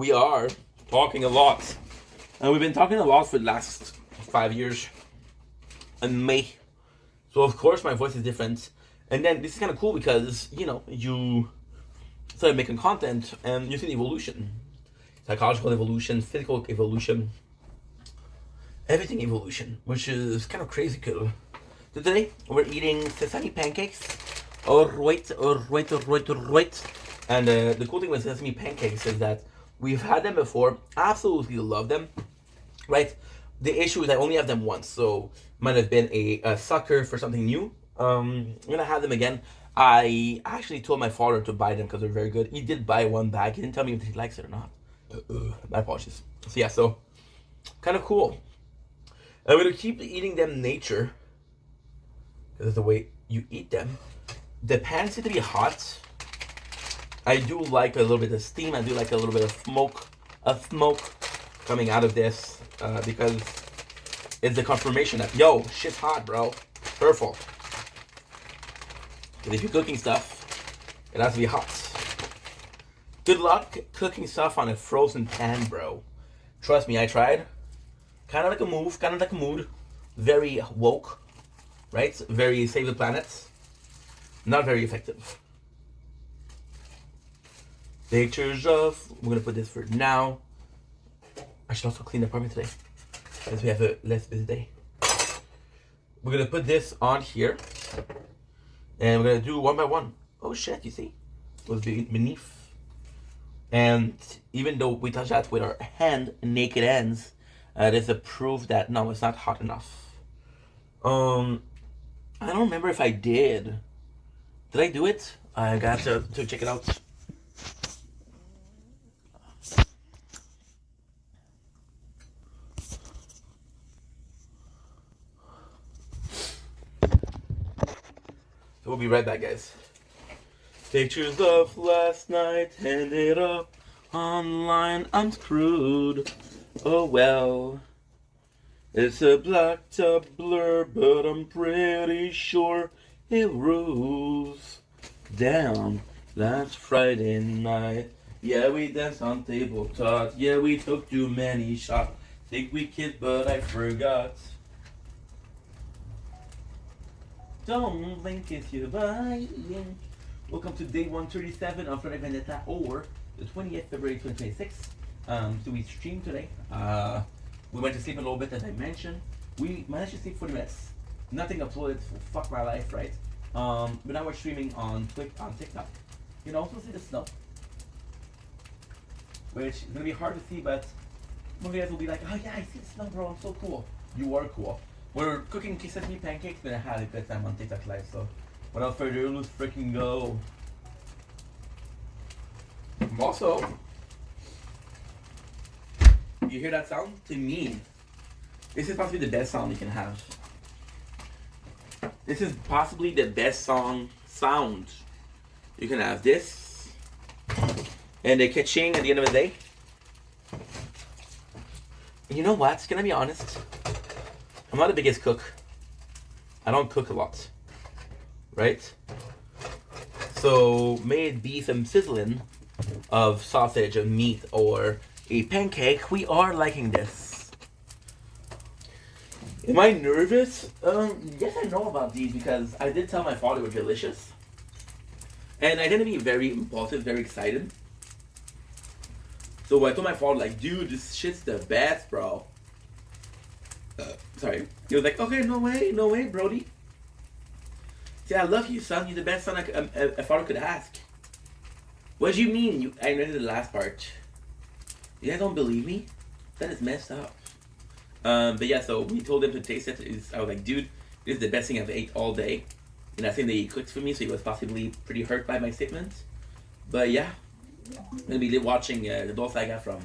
we are talking a lot. And we've been talking a lot for the last 5 years. In May. So of course my voice is different. And then this is kind of cool because, you started making content and you see the evolution. Psychological evolution, physical evolution. Everything evolution, which is kind of crazy cool. So today we're eating sesame pancakes. Alright. And the cool thing with sesame pancakes is that we've had them before. Absolutely love them. Right? The issue is I only have them once, so might have been a sucker for something new. I'm gonna have them again. I actually told my father to buy them because they're very good. He did buy one bag. He didn't tell me if he likes it or not. My apologies. So yeah, so kind of cool. I'm gonna keep eating them nature. That's the way you eat them. The pans need to be hot. I do like a little bit of steam. I do like a little bit of smoke coming out of this because it's the confirmation that, yo, shit's hot, bro. Perfect. Because if you're cooking stuff, it has to be hot. Good luck cooking stuff on a frozen pan, bro. Trust me, I tried. Kind of like a move, kind of like a mood. Very woke, right? Very save the planet. Not very effective. Pictures of, we're gonna put this for now. I should also clean the apartment today, as we have a less busy day. We're gonna put this on here, and we're gonna do one by one. Oh shit, you see? It was beneath. And even though we touch that with our naked hands, there's a proof that no, it's not hot enough. I don't remember if I did. Did I do it? I got to check it out. We'll be right back, guys. Pictures of last night ended up online. I'm screwed. Oh well. It's a blacked up blur, but I'm pretty sure it rules. Damn, last Friday night. Yeah, we danced on tabletop. Yeah, we took too many shots. Think we kissed, but I forgot. Don't blink if you're lying. Welcome to day 137 of Vendetta, or the 20th February 2026. So we streamed today. We went to sleep a little bit, as I mentioned. We managed to sleep 40 minutes. Nothing uploaded. Fuck my life, right? But now we're streaming on TikTok. You can also see the snow, which is gonna be hard to see, but some of you guys will be like, "Oh yeah, I see the snow, bro. I'm so cool." You are cool. We're cooking sesame pancakes, but I had a good time on TikTok Live, so without further ado, let's freaking go. Also, you hear that sound? To me, this is possibly the best sound you can have. This is possibly the best sound you can have. This and the ka-ching at the end of the day. You know what? Gonna be honest. I'm not the biggest cook. I don't cook a lot. Right? So, may it be some sizzling of sausage, of meat, or a pancake, we are liking this. Am I nervous? Yes, I know about these because I did tell my father they were delicious. And I tend to be very impulsive, very excited. So I told my father, like, dude, this shit's the best, bro. Sorry. He was like, okay, no way, Brody. See, I love you, son. You're the best son a father could ask. What do you mean? I read the last part. You guys don't believe me? That is messed up. But yeah, so we told him to taste it. I was like, dude, this is the best thing I've ate all day. And I think that he cooked for me, so he was possibly pretty hurt by my statement. But yeah, I'm gonna be watching the Dolph I got from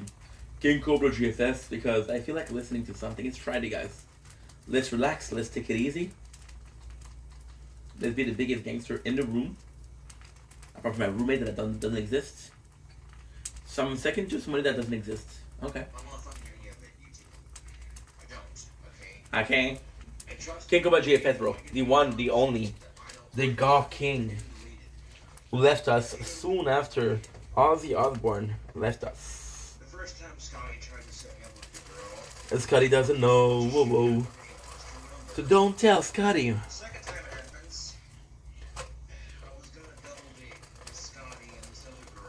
King Cobra GFS because I feel like listening to something. It's Friday, guys. Let's relax. Let's take it easy. Let's be the biggest gangster in the room. Apart from my roommate that doesn't exist. Some second to somebody that doesn't exist. Okay. I can't. King Cobra GFS, bro. The one, the only. The Golf King. Who left us soon after Ozzy Osbourne left us. And Scotty doesn't know. Whoa, whoa. So don't tell Scotty.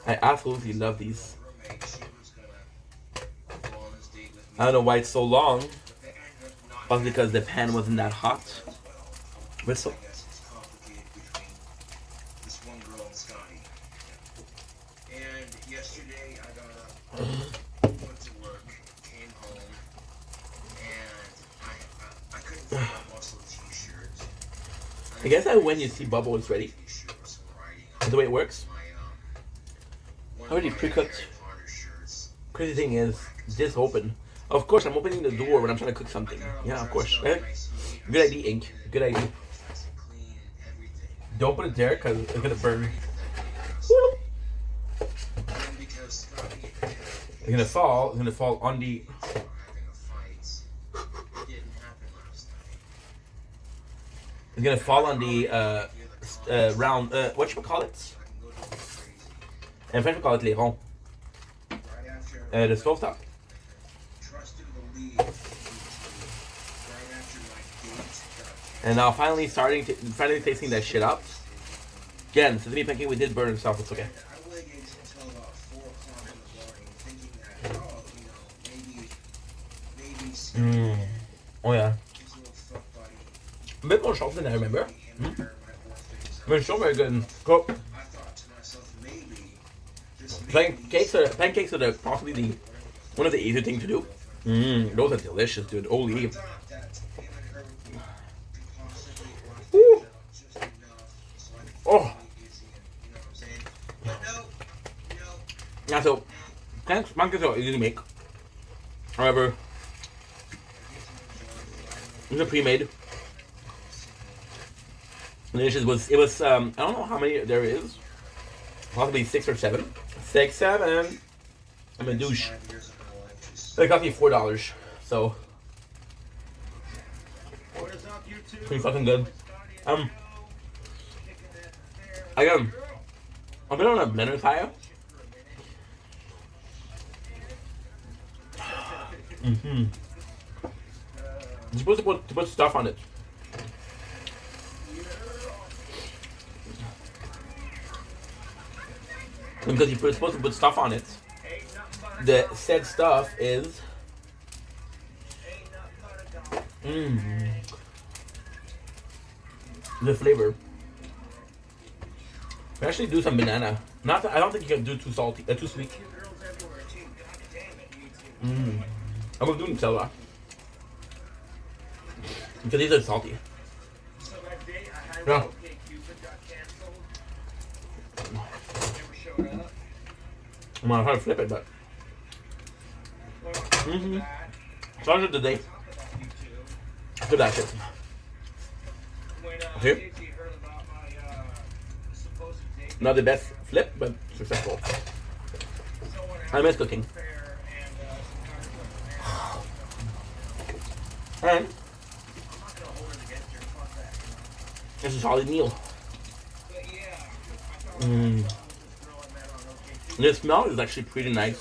I absolutely love these. I don't know why it's so long. Probably because the pan wasn't that hot. Whistle. I guess that when you see bubble is ready. That's the way it works. Already pre-cooked. Crazy thing is, this open. Of course, I'm opening the door when I'm trying to cook something. Yeah, of course. Right? Good idea, Ink. Good idea. Don't put it there because it's gonna burn. It's gonna fall. It's gonna fall on the. It's gonna fall on the round. What should we call it? In French, we call it les ronds. The stove top. And now finally tasting that shit up. Again, sesame pancake we did burn itself. It's okay. Oh yeah. A bit more salt than I remember. But it's still very good. Cool. Pancakes are possibly one of the easier things to do. Those are delicious, dude. Holy. Ooh. Oh. Yeah, so pancakes are easy to make. However, these are pre-made. And it was I don't know how many there is. Possibly 6 or 7. 6, 7. I'm a douche. They cost me $4, so pretty fucking good. I got a bit on a blender tire. You're supposed to put stuff on it. Because you're supposed to put stuff on it. The said stuff is the flavor. We actually do some banana. I don't think you can do too salty, too sweet. I'm gonna do Nutella because these are salty. Yeah. I'm gonna try to flip it, but Challenge of the day. Do that shit. Okay. Not the best flip, but successful. I miss cooking. And it's a solid meal. The smell is actually pretty nice.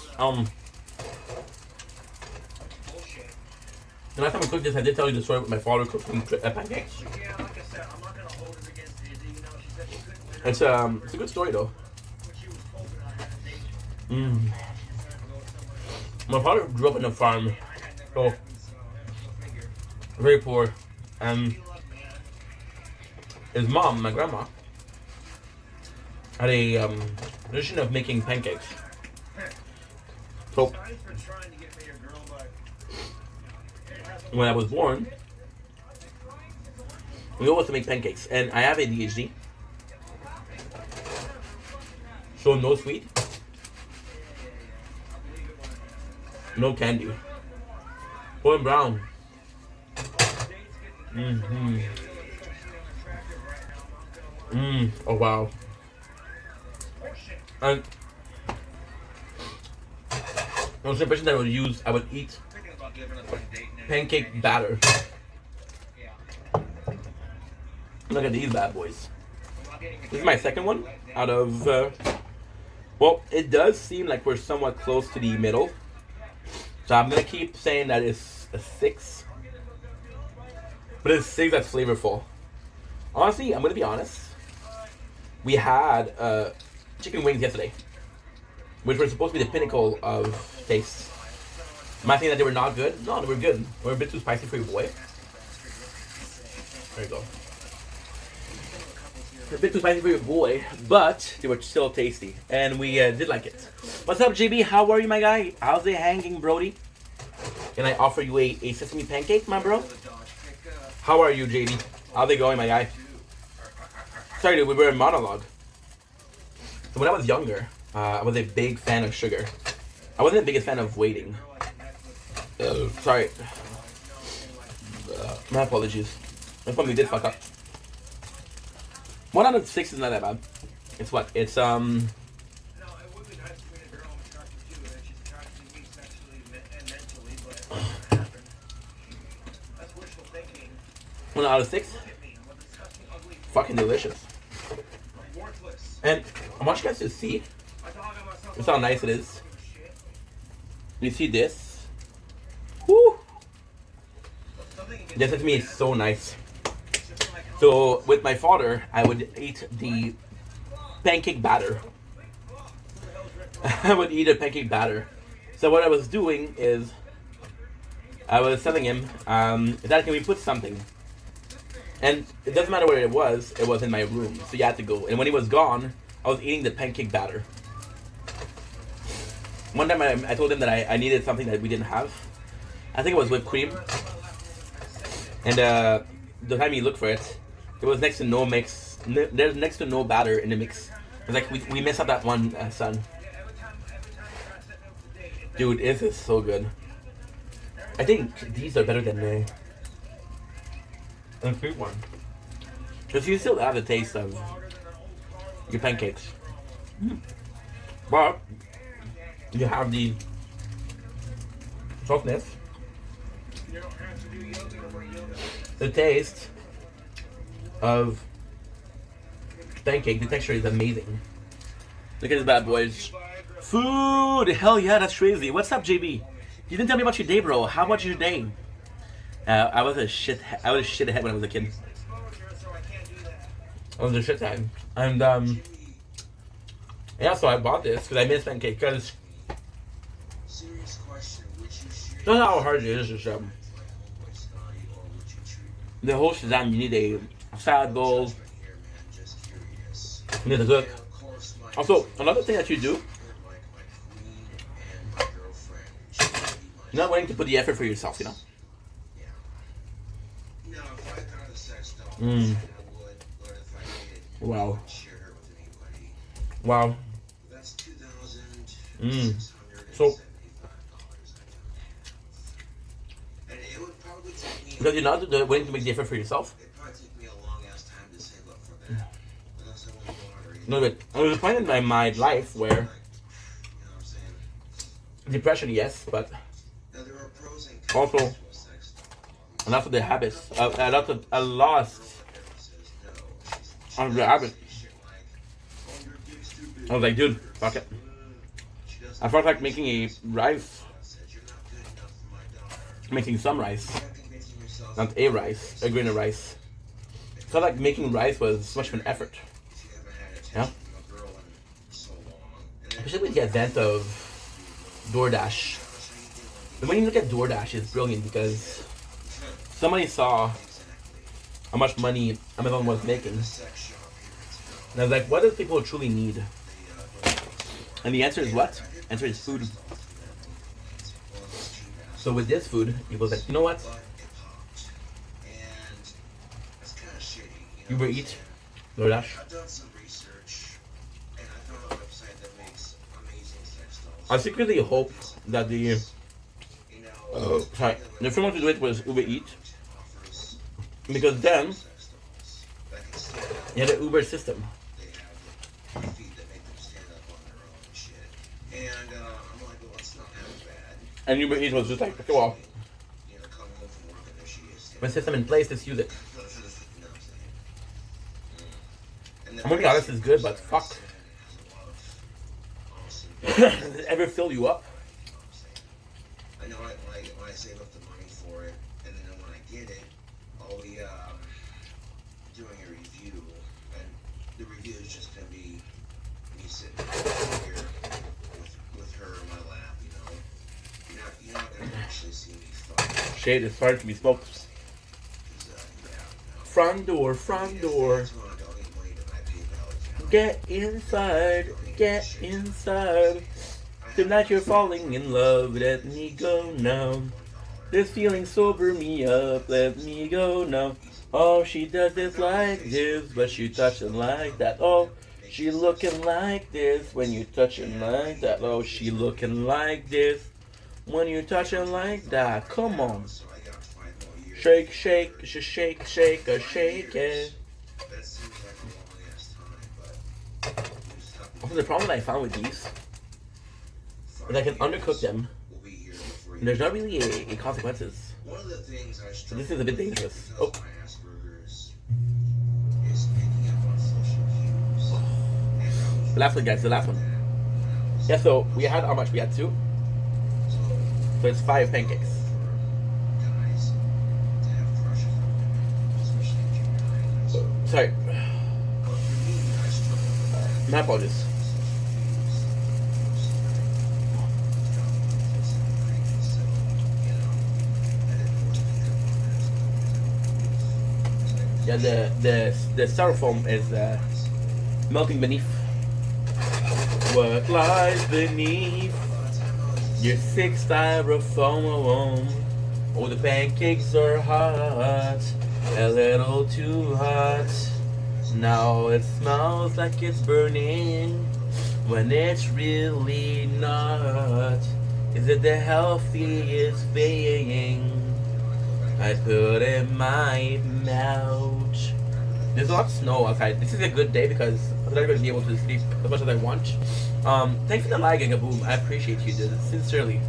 The last time I cooked this, I did tell you the story with my father cooking pancakes. It's a good story though. My father grew up in a farm, so very poor, and his mom, my grandma, had a tradition of making pancakes. So when I was born, we always make pancakes, and I have ADHD, so no sweet, no candy, golden brown. Oh wow. And I was the impression that I would eat pancake batter. Look at these bad boys. This is my second one out of well, it does seem like we're somewhat close to the middle. So I'm gonna keep saying that it's a 6. But it's 6 that's flavorful. Honestly, I'm gonna be honest. We had chicken wings yesterday, which were supposed to be the pinnacle of taste. Am I saying that they were not good? No, they were good. They were a bit too spicy for your boy. There you go. A bit too spicy for your boy, but they were still tasty, and we did like it. What's up, JB? How are you, my guy? How's it hanging, Brody? Can I offer you a sesame pancake, my bro? How are you, JD? How's it going, my guy? Sorry, dude, we were in monologue. So when I was younger, I was a big fan of sugar. I wasn't the biggest fan of waiting. Sorry. My apologies. I probably did fuck up. 1 out of 6 is not that bad. It's what? It's one out of 6. Fucking delicious. And I want you guys to see just how nice it is. You see this? Woo! This to me is so nice. So with my father, I would eat the pancake batter. I would eat a pancake batter. So what I was doing is I was telling him, Dad, can we put something? And it doesn't matter where it was in my room. So you had to go. And when he was gone, I was eating the pancake batter. One time I told him that I needed something that we didn't have. I think it was whipped cream. And the time he looked for it, there was next to no mix. There's next to no batter in the mix. It was like we messed up that one, son. Dude, this is so good. I think these are better than the fruit one. Because you still have the taste of your pancakes. But you have the softness, the taste of pancake. The texture is amazing. Look at this bad boys. Food! Hell yeah, that's crazy. What's up, JB? You didn't tell me about your day, bro. How much your day? I was a shithead when I was a kid. I was a shithead. And yeah, so I bought this because I miss pancake. Because that's how hard it is. Just the whole shazam. You need a salad bowl. You need to cook. Also, another thing that you do, you're not willing to put the effort for yourself, you know. Wow. Wow. So, because you're not willing to make the effort for yourself. No, but there was a point in my life where depression, yes, but also a lot of the habits, a lost of the habit. I was like, dude, fuck it. I felt like making a rice, making some rice, not a rice, a grain of rice. I felt like making rice was much of an effort. Yeah. Especially with the advent of DoorDash. And when you look at DoorDash, it's brilliant because somebody saw how much money Amazon was making. And I was like, what do people truly need? And the answer is what? The answer is food. So with this food, he was like, you know what? Uber Eats, DoorDash. I secretly hope that the first one to do it was Uber Eats, because then you had an Uber system. And Uber Eats was just like, okay, well, my system in place, let's use it. I'm gonna be honest, it's good, but fuck. Does it ever fill you up? know what? When I save up the money for it, and then when I get it, I'll be doing a review, and the review is just gonna be me sitting here with her in my lap. You know, you're not gonna actually see me fuck. Shade is starting to be smoked. Front door, front door. Get inside, get inside. Tonight you're falling in love, let me go now. This feeling sober me up, let me go now. Oh, she does it like this, but she touching like that. Oh, she looking like this when you touching like that. Oh, she looking like this when you touching like that. Come on. Shake, shake, shake, shake, shake it. Also, the problem that I found with these is I can undercook them, and there's not really a consequences. So this is a bit dangerous. Oh. The last one, guys, the last one. Yeah, so we had how much? We had 2. So it's 5 pancakes. Sorry. My apologies. Yeah, the styrofoam is melting beneath. What lies beneath your 6 styrofoam? Oh, the pancakes are hot, a little too hot. Now it smells like it's burning when it's really not. Is it the healthiest thing I put in my mouth? There's a lot of snow outside. This is a good day because I'm not going to be able to sleep as much as I want. Thanks for the lagging, Boom. I appreciate you, dude. Sincerely.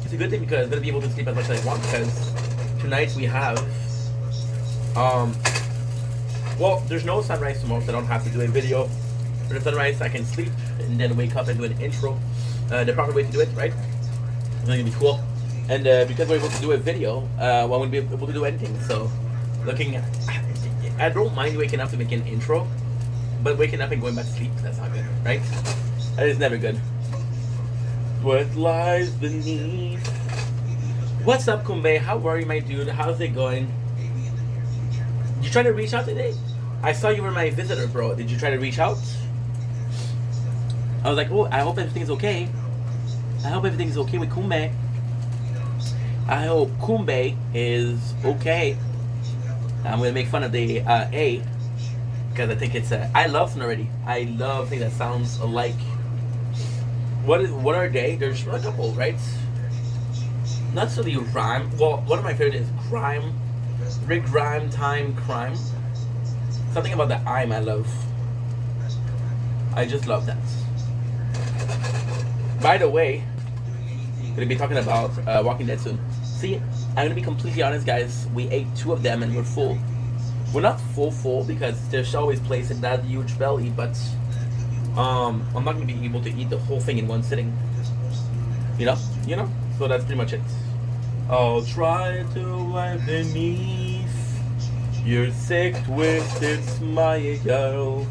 It's a good thing because I'm going to be able to sleep as much as I want because tonight we have well, there's no sunrise tomorrow, so I don't have to do a video. For the sunrise, I can sleep and then wake up and do an intro. The proper way to do it, right? It's going to be cool. And because we're able to do a video, I won't be able to do anything. So, I don't mind waking up to make an intro, but waking up and going back to sleep, that's not good, right? That is never good. What lies beneath? What's up, Kumbe? How are you, my dude? How's it going? You trying to reach out today? I saw you were my visitor, bro. Did you try to reach out? I was like, oh, I hope everything's okay. I hope everything's okay with Kumbe. I hope Kumbe is okay. I'm gonna make fun of the A because I think it's I love sonority. I love things that sounds alike. What are they? There's a couple, right? Not necessarily rhyme. Well, one of my favorite is grime. Rick Rhyme Time Crime. Something about the I'm I love. I just love that. By the way, I'm gonna be talking about Walking Dead soon. See, I'm gonna be completely honest, guys. We ate 2 of them and we're full. We're not full because there's always place in that huge belly, but I'm not gonna be able to eat the whole thing in one sitting. You know. So that's pretty much it. I'll try to wipe beneath your sick, twisted smile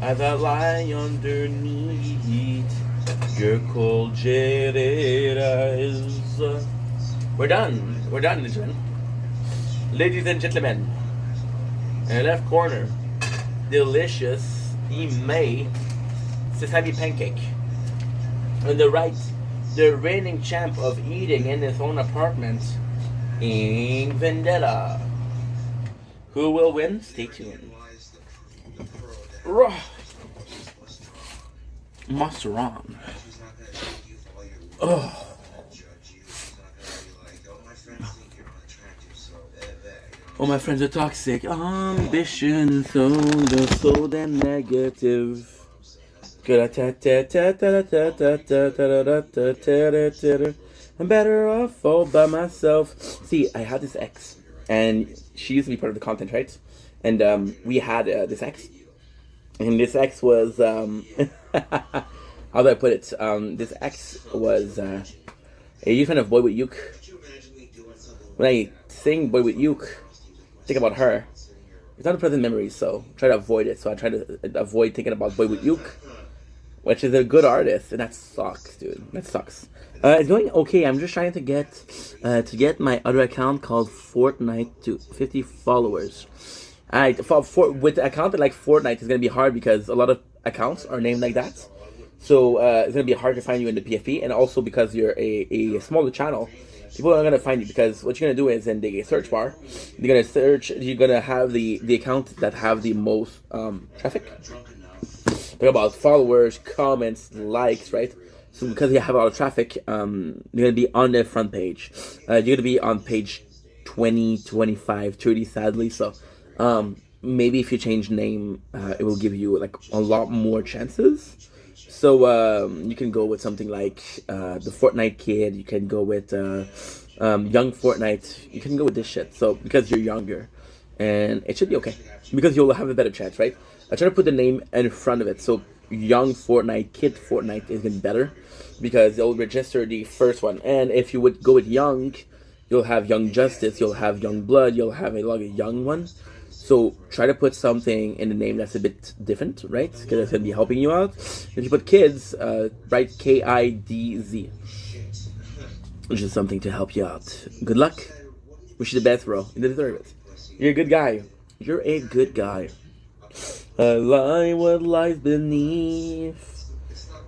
as I lie underneath your cold, jaded eyes. We're done, gentlemen. Ladies and gentlemen, in the left corner, delicious Imei sesame pancake. On the right, the reigning champ of eating in his own apartment, in Vendetta. Who will win? Stay tuned. Masteron. Oh. Oh, my friends are toxic. Ambition, so damn negative. I'm better off all by myself. See, I had this ex, and she used to be part of the content, right? And we had this ex, and this ex was how do I put it? This ex was Are you fan of Boy with Uke? Could you imagine me doing something When like I that? sing Boy with Uke, Frosty with my think about sister her. and sitting here It's not a pleasant memory, so try to avoid it. So I try to avoid thinking about Boy with Uke, which is a good artist, and that sucks, dude. That sucks. It's going okay. I'm just trying to get my other account called Fortnite to 50 followers. Alright, with the account that like Fortnite is gonna be hard because a lot of accounts are named like that. So it's gonna be hard to find you in the PFP, and also because you're a smaller channel, people are gonna find you because what you're gonna do is in the search bar, you're gonna search. You're gonna have the account that have the most traffic. drunk enough Talk about followers, comments, likes, right? So because you have a lot of traffic, you're gonna be on the front page. You're gonna be on page 20, 25, 30, sadly. So maybe if you change name, it will give you like a lot more chances. So you can go with something like the Fortnite Kid. You can go with Young Fortnite. You can go with this shit. So because you're younger, and it should be okay because you'll have a better chance, right? I try to put the name in front of it. So Young Fortnite, Kid Fortnite is gonna be better because they'll register the first one. And if you would go with Young, you'll have Young Justice, you'll have Young Blood, you'll have a lot of young one. So try to put something in the name that's a bit different, right? Because it's gonna be helping you out. If you put kids, write KIDZ, which is something to help you out. Good luck. Wish you the best, bro. You deserve it. You're a good guy. You're a good guy. I lie what lies beneath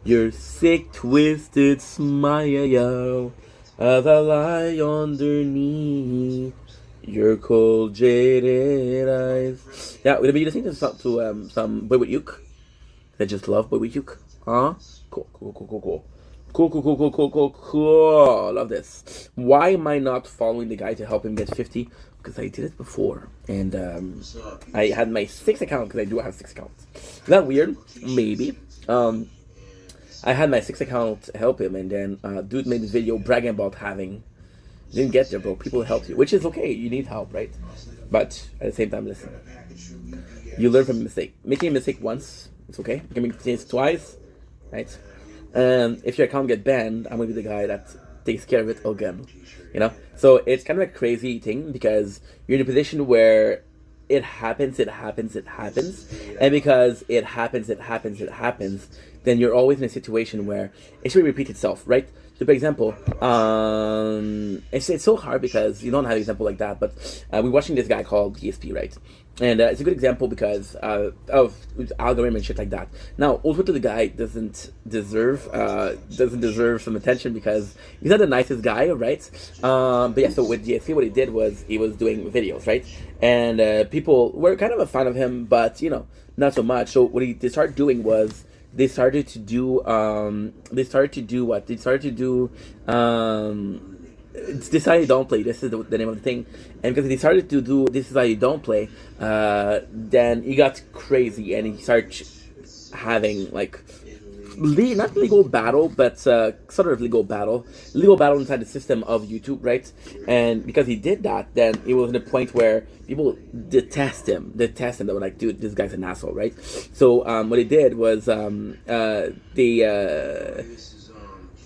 your sick, twisted smile as I lie underneath your cold, jaded eyes. Yeah, we're gonna be listening to some Boy with Uke. I just love Boy with Uke. Huh? Cool, cool, cool, cool, cool. Cool, cool, cool, cool, cool, cool, cool. Love this. Why am I not following the guy to help him get 50? Because I did it before. And I had my 6th account, because I do have 6 accounts. Is that weird? Maybe. I had my 6th account help him, and then dude made this video bragging about having. Didn't get there, bro. People helped you, which is okay. You need help, right? But at the same time, listen. You learn from a mistake. Making a mistake once, it's okay. You can make mistakes twice, right? If your account get banned, I'm gonna be the guy that takes care of it again. You know? So it's kind of a crazy thing because you're in a position where it happens, and because it happens, then you're always in a situation where it should repeat itself, right? So, for example, it's so hard because you don't have an example like that, but we're watching this guy called DSP, right? And it's a good example because of algorithm and shit like that. Now, ultimately, the guy doesn't deserve some attention because he's not the nicest guy, right? But yeah, so with DSP, what he did was he was doing videos, right? And people were kind of a fan of him, but not so much. So what they started doing was they started to do what? They started to do it's This Is How You Don't Play. This is the name of the thing. And because he started to do This Is How You Don't Play, then he got crazy and he started having like not legal battle, but sort of legal battle inside the system of YouTube, right? And because he did that, then it was in a point where people detest him. They were like, dude, this guy's an asshole, right? So what he did was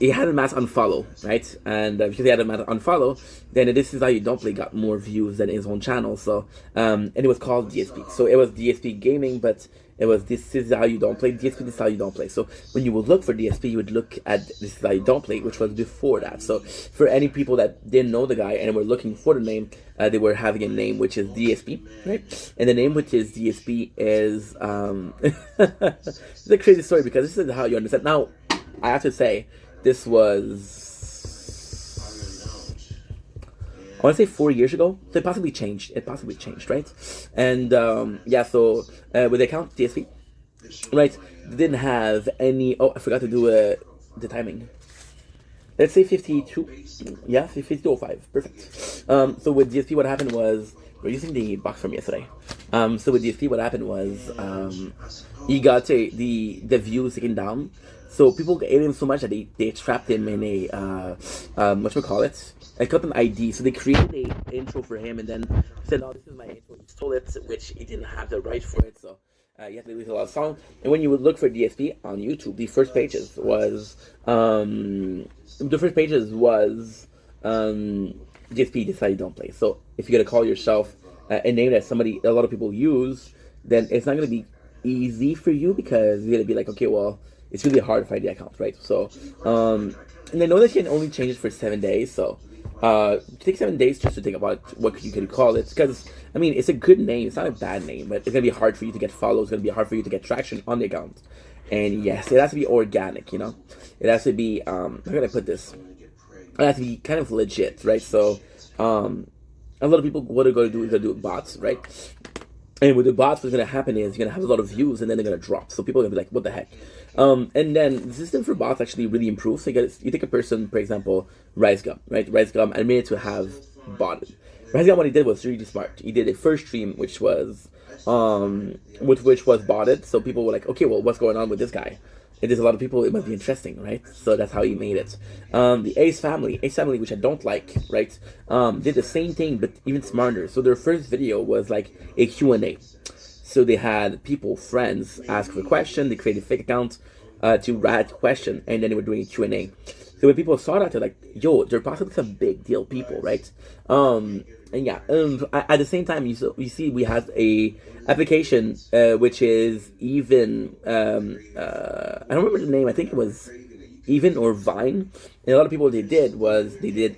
he had a mass unfollow, right? And because he had a mass unfollow, then This Is How You Don't Play got more views than his own channel. So and it was called DSP. So it was DSP Gaming, but it was This Is How You Don't Play. DSP, This Is How You Don't Play. So when you would look for DSP, you would look at This Is How You Don't Play, which was before that. So for any people that didn't know the guy and were looking for the name, they were having a name which is DSP, right? And the name which is DSP is it's a crazy story because this is how you understand. Now, I have to say, this was I want to say 4 years ago. So it possibly changed. Right? And yeah, so with the account DSP, right, they didn't have any. Oh, I forgot to do the timing. Let's say 52. Yeah, 52:05. Perfect. So with DSP, what happened was we're using the box from yesterday. So with DSP, what happened was he got the views taken down. So people ate him so much that they trapped him in a what should we call it? I got an ID. So they created a intro for him and then said, "Oh, this is my intro." He stole it, which he didn't have the right for it. So You have to release a lot of songs. And when you would look for DSP on YouTube, the first pages was DSP decided don't play. So if you're gonna call yourself a name that a lot of people use, then it's not gonna be easy for you because you're gonna be like, okay, well, it's really hard to find the account, right? So, and I know that you can only change it for 7 days. So, take 7 days just to think about what you could call it. Because I mean, it's a good name. It's not a bad name, but it's gonna be hard for you to get follows. It's gonna be hard for you to get traction on the account. And yes, it has to be organic. It has to be. How can I put this? It has to be kind of legit, right? So, a lot of people, what they're going to do is going to do it bots, right? And with the bots, what's going to happen is you're going to have a lot of views and then they're going to drop. So people are going to be like, what the heck? And then the system for bots actually really improves. So you take a person, for example, RiseGum, right? RiseGum admitted to have botted. RiseGum, what he did was really smart. He did a first stream, which was botted. So people were like, okay, well, what's going on with this guy? And there's a lot of people, it might be interesting, right? So that's how he made it. The Ace family, which I don't like, right? Did the same thing, but even smarter. So their first video was like a Q&A. So they had friends, ask for a question. They created fake accounts to write a question, and then they were doing a Q&A. So when people saw that, they're like, yo, they're possibly some big deal people, right? And yeah, at the same time, you see we have a application which is even, I don't remember the name, I think it was Even or Vine. And a lot of people, what they did was they did